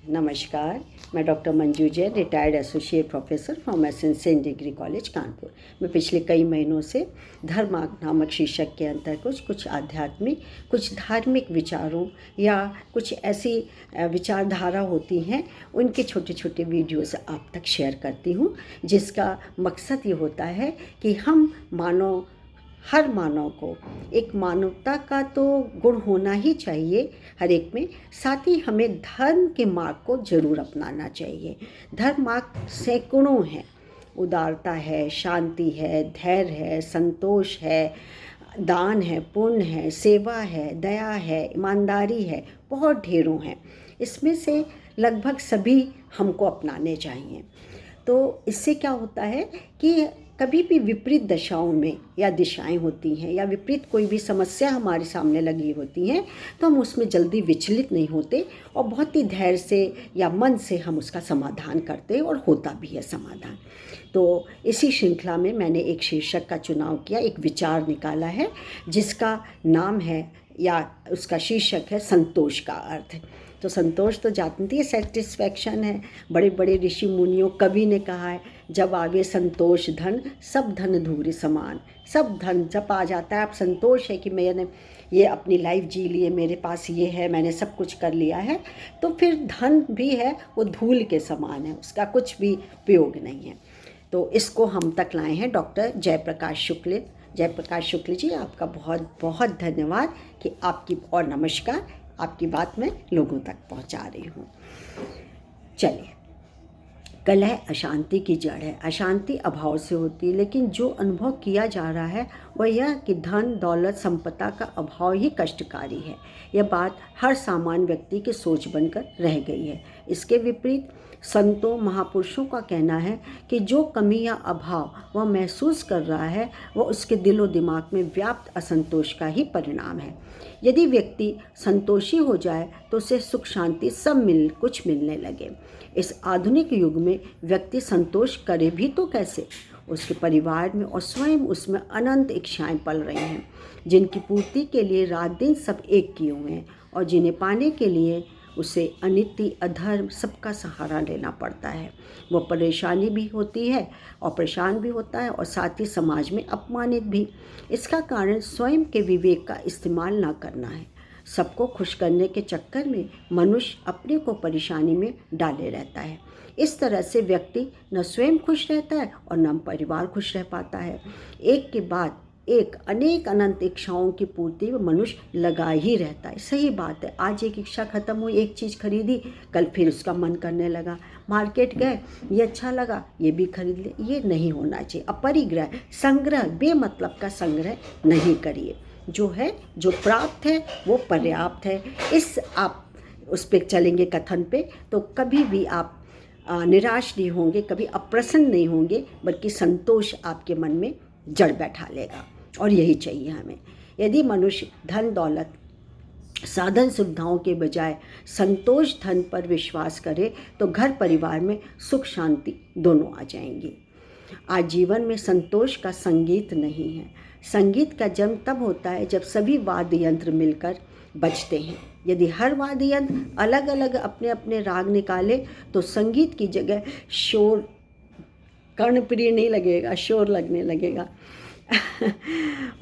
नमस्कार। मैं doctor Manju Jain, retired associate professor from saint degree college Kanpur. मैं पिछले कई महीनों से धर्म नामक शीर्षक के अंतर्गत कुछ आध्यात्मिक, कुछ धार्मिक विचारों या कुछ ऐसी विचारधारा होती हैं, उनके छोटे छोटे वीडियोस आप तक शेयर करती हूँ, जिसका मकसद ये होता है कि हम हर मानव को एक मानवता का तो गुण होना ही चाहिए हर एक में, साथ ही हमें धर्म के मार्ग को जरूर अपनाना चाहिए। धर्म मार्ग सैकड़ों हैं, उदारता है, शांति है, धैर्य है, संतोष है, दान है, पुण्य है, सेवा है, दया है, ईमानदारी है, बहुत ढेरों हैं। इसमें से लगभग सभी हमको अपनाने चाहिए। तो इससे क्या होता है कि कभी भी विपरीत दशाओं में या दिशाएं होती हैं या विपरीत कोई भी समस्या हमारे सामने लगी होती हैं, तो हम उसमें जल्दी विचलित नहीं होते और बहुत ही धैर्य से या मन से हम उसका समाधान करते और होता भी है समाधान। तो इसी श्रृंखला में मैंने एक शीर्षक का चुनाव किया, एक विचार निकाला है जिसका नाम है या उसका शीर्षक है संतोष का अर्थ। तो संतोष तो जानती है, सेटिस्फैक्शन है। बड़े बड़े ऋषि मुनियों, कवि ने कहा है, जब आवे संतोष धन, सब धन धूरी समान। सब धन जब आ जाता है, आप संतोष है कि मैंने ये अपनी लाइफ जी ली है, मेरे पास ये है, मैंने सब कुछ कर लिया है, तो फिर धन भी है वो धूल के समान है, उसका कुछ भी उपयोग नहीं है। तो इसको हम तक लाए हैं डॉक्टर जयप्रकाश शुक्ल जी, आपका बहुत बहुत धन्यवाद कि आपकी, और नमस्कार, आपकी बात मैं लोगों तक पहुंचा रही हूँ। चलिए, कलह अशांति की जड़ है। अशांति अभाव से होती है, लेकिन जो अनुभव किया जा रहा है वह यह कि धन दौलत संपदा का अभाव ही कष्टकारी है। यह बात हर सामान्य व्यक्ति की सोच बनकर रह गई है। इसके विपरीत संतों महापुरुषों का कहना है कि जो कमी या अभाव वह महसूस कर रहा है वह उसके दिलो दिमाग में व्याप्त असंतोष का ही परिणाम है। यदि व्यक्ति संतोषी हो जाए तो उसे सुख शांति सब कुछ मिलने लगे। इस आधुनिक युग में व्यक्ति संतोष करे भी तो कैसे? उसके परिवार में और स्वयं उसमें अनंत इच्छाएं पल रही हैं, जिनकी पूर्ति के लिए रात दिन सब एक किए हुए हैं और जिन्हें पाने के लिए उसे अनिति अधर्म सबका सहारा लेना पड़ता है। वो परेशानी भी होती है और परेशान भी होता है और साथ ही समाज में अपमानित भी। इसका कारण स्वयं के विवेक का इस्तेमाल ना करना है। सबको खुश करने के चक्कर में मनुष्य अपने को परेशानी में डाले रहता है। इस तरह से व्यक्ति न स्वयं खुश रहता है और न परिवार खुश रह पाता है। एक के बाद एक अनेक अनंत इच्छाओं की पूर्ति में मनुष्य लगा ही रहता है। सही बात है, आज एक इच्छा खत्म हुई, एक चीज़ खरीदी, कल फिर उसका मन करने लगा। मार्केट गए, ये अच्छा लगा, ये भी खरीद ले। ये नहीं होना चाहिए। अपरिग्रह, संग्रह, बेमतलब का संग्रह नहीं करिए। जो है, जो प्राप्त है वो पर्याप्त है। इस आप उस पर चलेंगे कथन पे, तो कभी भी आप निराश नहीं होंगे, कभी अप्रसन्न नहीं होंगे, बल्कि संतोष आपके मन में जड़ बैठा लेगा। और यही चाहिए हमें। यदि मनुष्य धन दौलत साधन सुविधाओं के बजाय संतोष धन पर विश्वास करे तो घर परिवार में सुख शांति दोनों आ जाएंगी। आज जीवन में संतोष का संगीत नहीं है। संगीत का जन्म तब होता है जब सभी वाद्य यंत्र मिलकर बजते हैं। यदि हर वाद्य यंत्र अलग अलग अपने अपने राग निकाले तो संगीत की जगह शोर, कर्णप्रिय नहीं लगेगा, शोर लगने लगेगा।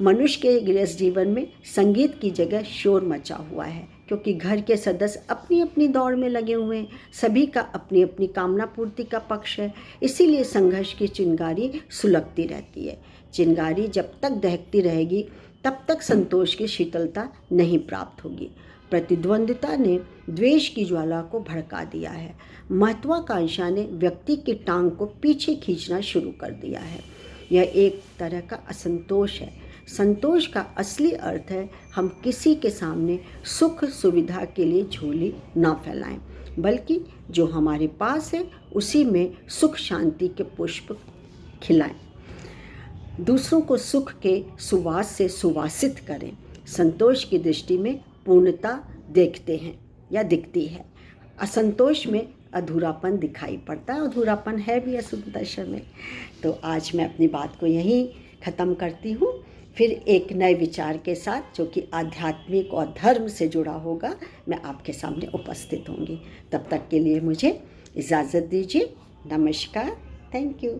मनुष्य के गृहस्थ जीवन में संगीत की जगह शोर मचा हुआ है, क्योंकि घर के सदस्य अपनी अपनी दौड़ में लगे हुए हैं। सभी का अपनी अपनी कामना पूर्ति का पक्ष है। इसीलिए संघर्ष की चिंगारी सुलगती रहती है। चिंगारी जब तक दहकती रहेगी तब तक संतोष की शीतलता नहीं प्राप्त होगी। प्रतिद्वंदिता ने द्वेष की ज्वाला को भड़का दिया है। महत्वाकांक्षा ने व्यक्ति की टांग को पीछे खींचना शुरू कर दिया है। यह एक तरह का असंतोष है। संतोष का असली अर्थ है हम किसी के सामने सुख सुविधा के लिए झोली ना फैलाएं, बल्कि जो हमारे पास है उसी में सुख शांति के पुष्प खिलाएं। दूसरों को सुख के सुवास से सुवासित करें। संतोष की दृष्टि में पूर्णता देखते हैं या दिखती है। असंतोष में अधूरापन दिखाई पड़ता है। अधूरापन है भी असंतोष में। तो आज मैं अपनी बात को यहीं ख़त्म करती हूँ। फिर एक नए विचार के साथ जो कि आध्यात्मिक और धर्म से जुड़ा होगा, मैं आपके सामने उपस्थित होंगी। तब तक के लिए मुझे इजाज़त दीजिए। नमस्कार। Thank you.